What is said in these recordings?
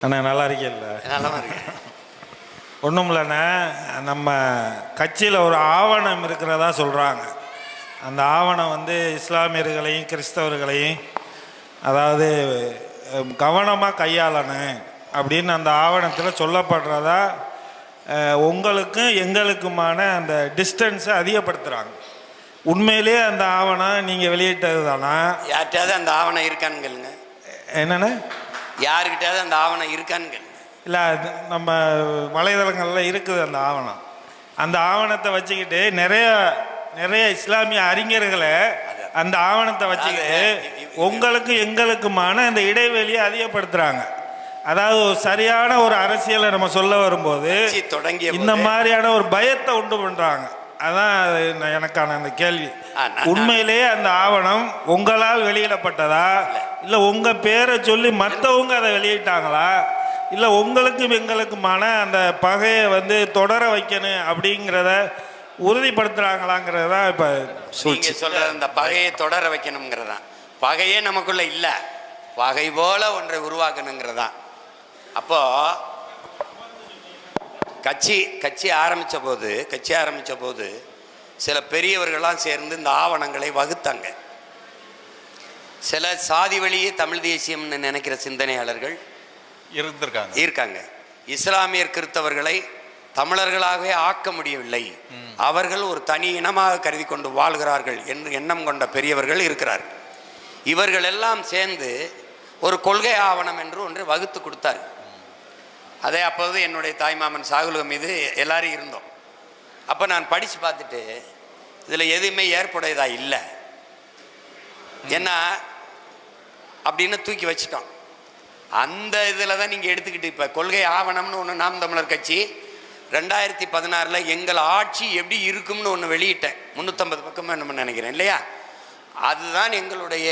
அண்ணா நல்லா இருக்கீல்ல? நல்லா இருக்கு. ஒன்றும் இல்லைண்ணே, நம்ம கட்சியில் ஒரு ஆவணம் இருக்கிறதா சொல்கிறாங்க. அந்த ஆவணம் வந்து இஸ்லாமியர்களையும் கிறிஸ்தவர்களையும் அதாவது கவனமாக கையாளணும் அப்படின்னு அந்த ஆவணத்தில் சொல்லப்படுறதா உங்களுக்கும் எங்களுக்குமான அந்த டிஸ்டன்ஸை அதிகப்படுத்துகிறாங்க. உண்மையிலேயே அந்த ஆவணம் நீங்கள் வெளியிட்டது தானா? யார்கிட்டயாவது அந்த ஆவணம் இருக்கான்னு கேளுங்க. என்னென்ன யாருக்கிட்டையாவது அந்த ஆவணம் இருக்கான்னு கேளுங்க. இல்லை, நம்ம வலைதளங்களில் இருக்குது அந்த ஆவணம். அந்த ஆவணத்தை வச்சுக்கிட்டு நிறைய இஸ்லாமிய அறிஞர்களை அந்த ஆவணத்தை வச்சுக்கிட்டு உங்களுக்கும் எங்களுக்குமான அந்த இடைவெளியை அதிகப்படுத்துகிறாங்க. அதாவது ஒரு சரியான ஒரு அரசியலை நம்ம சொல்ல வரும்போது இந்த மாதிரியான ஒரு பயத்தை உண்டு பண்ணுறாங்க. அதான் எனக்கான அந்த கேள்வி. உண்மையிலேயே அந்த ஆவணம் உங்களால் வெளியிடப்பட்டதா, இல்லை உங்கள் பேரை சொல்லி மற்றவங்க அதை வெளியிட்டாங்களா, இல்லை உங்களுக்கும் எங்களுக்குமான அந்த பகையை வந்து தொடர வைக்கணும் அப்படிங்கிறத உறுதிப்படுத்துகிறாங்களாங்கிறதா இப்போ சொல்கிற அந்த பகையை தொடர வைக்கணுங்கிறதான். பகையே நமக்குள்ள இல்லை, பகை போல ஒன்றை உருவாக்கணுங்கிறதான். அப்போது கட்சி ஆரம்பித்த போது சில பெரியவர்கள்லாம் சேர்ந்து இந்த ஆவணங்களை வகுத்தாங்க. சில சாதி வழியே தமிழ் தேசியம்னு நினைக்கிற சிந்தனையாளர்கள் இருக்காங்க. இஸ்லாமியர் கிறிஸ்தவர்களை தமிழர்களாகவே ஆக்க முடியவில்லை, அவர்கள் ஒரு தனி இனமாக கருதி கொண்டு வாழ்கிறார்கள் என்று எண்ணம் கொண்ட பெரியவர்கள் இருக்கிறார்கள். இவர்கள் எல்லாம் சேர்ந்து ஒரு கொள்கை ஆவணம் என்று ஒன்று வகுத்து கொடுத்தார். அதே அப்போது என்னுடைய தாய்மாமன் சாகுல் மீது எல்லாரும் இருந்தோம். அப்போ நான் படித்து பார்த்துட்டு இதில் எதுவுமே ஏற்புடையதாக இல்லை என்ன அப்படின்னு தூக்கி வச்சிட்டோம். அந்த இதில் தான் நீங்கள் எடுத்துக்கிட்டு இப்போ கொள்கை ஆவணம்னு ஒன்று நாம் தமிழர் கட்சி 2016 எங்கள் ஆட்சி எப்படி இருக்கும்னு ஒன்று வெளியிட்டேன். 350 பக்கமாக நம்ம நினைக்கிறேன் இல்லையா? அதுதான் எங்களுடைய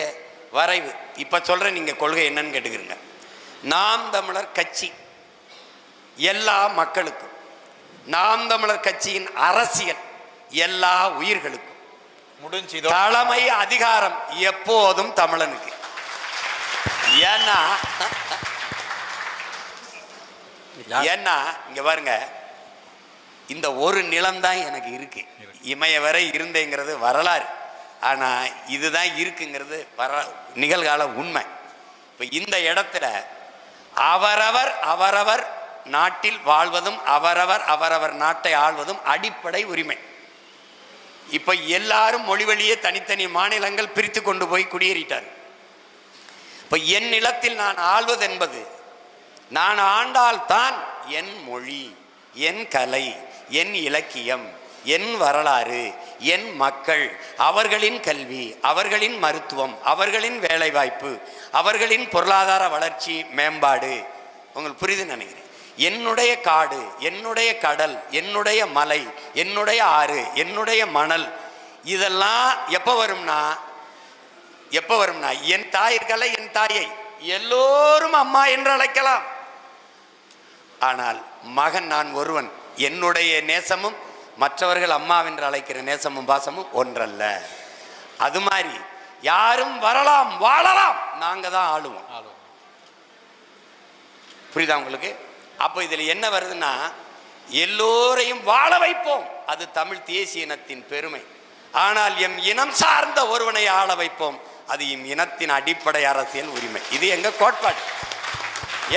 வரைவு. இப்போ சொல்கிறேன், நீங்கள் கொள்கை என்னன்னு கேட்டுக்கிறீங்க. நாம் தமிழர் கட்சி எல்லா மக்களுக்கும், நாம் தமிழர் கட்சியின் அரசியல் எல்லா உயிர்களுக்கும், தலைமை அதிகாரம் எப்போதும் தமிழனுக்கு. ஏன்னா இங்க பாருங்க, இந்த ஒரு நிலம்தான் எனக்கு இருக்கு, இமய வரை இருந்தேங்கிறது வரலாறு. ஆனா இதுதான் இருக்குங்கிறது நிகழ்கால உண்மை. இப்ப இந்த இடத்துல அவரவர் நாட்டில் வாழ்வதும் அவரவர் நாட்டை ஆள்வதும் அடிப்படை உரிமை. இப்ப எல்லாரும் மொழி வழியே தனித்தனி மாநிலங்கள் பிரித்து கொண்டு போய் குடியேறிட்டார். இப்ப என் நிலத்தில் நான் ஆள்வது என்பது, நான் ஆண்டால்தான் என் மொழி, என் கலை, என் இலக்கியம், என் வரலாறு, என் மக்கள், அவர்களின் கல்வி, அவர்களின் மருத்துவம், அவர்களின் வேலைவாய்ப்பு, அவர்களின் பொருளாதார வளர்ச்சி மேம்பாடு உங்களுக்கு புரியுதுன்னு நினைக்கிறேன். என்னுடைய காடு, என்னுடைய கடல், என்னுடைய மலை, என்னுடைய ஆறு, என்னுடைய மணல், இதெல்லாம் எப்போ வரும்னா என் தாயிற்கலை, என் தாயை எல்லோரும் அம்மா என்று அழைக்கலாம். ஆனால் மகன் நான் ஒருவன், என்னுடைய நேசமும் மற்றவர்கள் அம்மாவென்று அழைக்கிற நேசமும் பாசமும் ஒன்றல்ல. அது மாதிரி யாரும் வரலாம் வாழலாம், நாங்க தான் ஆளுவோம். புரியுதா உங்களுக்கு? அப்போ இதுல என்ன வருதுன்னா, எல்லோரையும் வாழ வைப்போம், அது தமிழ் தேசிய இனத்தின் பெருமை. ஆனால் எம் இனம் சார்ந்த ஒருவனை ஆள வைப்போம், அது எம் இனத்தின் அடிப்படை அரசியல் உரிமை. இது எங்க கோட்பாடு.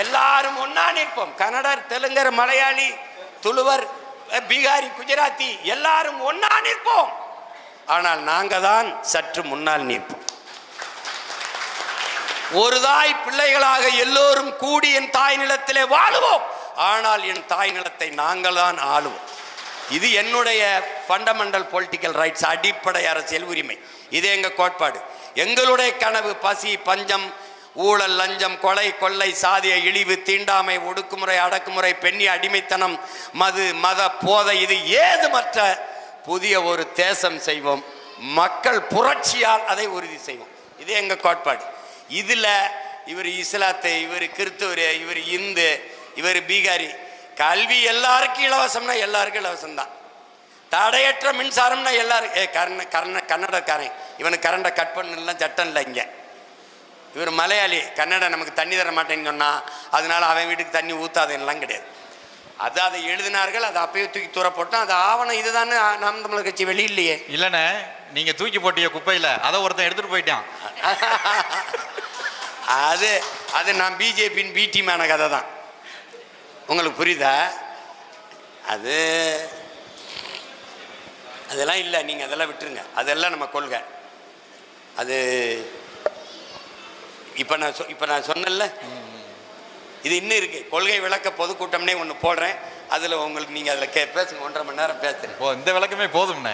எல்லாரும் ஒன்னா நிற்போம். கன்னடர், தெலுங்கர், மலையாளி, துளுவர், பீகாரி, குஜராத்தி எல்லாரும் ஒன்னா நிற்போம். ஆனால் நாங்க தான் சற்று முன்னால் நிற்போம். ஒரு தாய் பிள்ளைகளாக எல்லோரும் கூடி என் தாய் நிலத்திலே வாழுவோம். ஆனால் என் தாய் நிலத்தை நாங்கள் தான் ஆளுவோம். இது என்னுடைய ஃபண்டமெண்டல் பொலிட்டிக்கல் ரைட்ஸ், அடிப்படை அரசியல் உரிமை. இது எங்க கோட்பாடு. எங்களுடைய கனவு பசி, பஞ்சம், ஊழல், லஞ்சம், கொலை, கொள்ளை, சாதிய இழிவு, தீண்டாமை, ஒடுக்குமுறை, அடக்குமுறை, பெண்ணி அடிமைத்தனம், மது, மத போதை, இது ஏதுமற்ற புதிய ஒரு தேசம் செய்வோம். மக்கள் புரட்சியால் அதை உறுதி செய்வோம். இது எங்க கோட்பாடு. இதுல இவர் இஸ்லாத்தை, இவர் கிறிஸ்துவர், இவர் இந்து, இவர் பீகாரி, கல்வி எல்லாருக்கும் இலவசம்னா எல்லாருக்கும் இலவசம் தான். தடையற்ற மின்சாரம்னா எல்லாரும் கன்னடக்காரன், இவனுக்கு கரண்டை கட் பண்ணலாம் சட்டம் இல்லை. இங்க இவர் மலையாளி, கன்னடா நமக்கு தண்ணி தர மாட்டேன்னு சொன்னா அதனால அவன் வீட்டுக்கு தண்ணி ஊத்தாதெல்லாம் கிடையாது. அது அதை எழுதினார்கள், அதை அப்பயே தூக்கி தூர போட்டோம். அது ஆவணம் இதுதானே நாம் தமிழர் கட்சி வெளியில்லையே. இல்லைண்ணே, நீங்க தூக்கி போட்டிய குப்பையில அதை ஒருத்தன் எடுத்துட்டு போயிட்டான். அது அது நான் பிஜேபியின் பி டீமான கதை தான். உங்களுக்கு புரியுதா? அது அதெல்லாம் இல்லை, நீங்கள் அதெல்லாம் விட்டுருங்க. அதெல்லாம் நம்ம கொள்கை. அது இப்போ நான் சொன்னேன்ல, இது இன்னும் இருக்குது. கொள்கை விளக்க பொதுக்கூட்டம்னே ஒன்று போடுறேன். அதில் உங்களுக்கு நீங்கள் அதில் பேசுங்க. 1.5 மணி நேரம் பேசுகிறேன். இந்த விளக்கமே போதும்ண்ணே.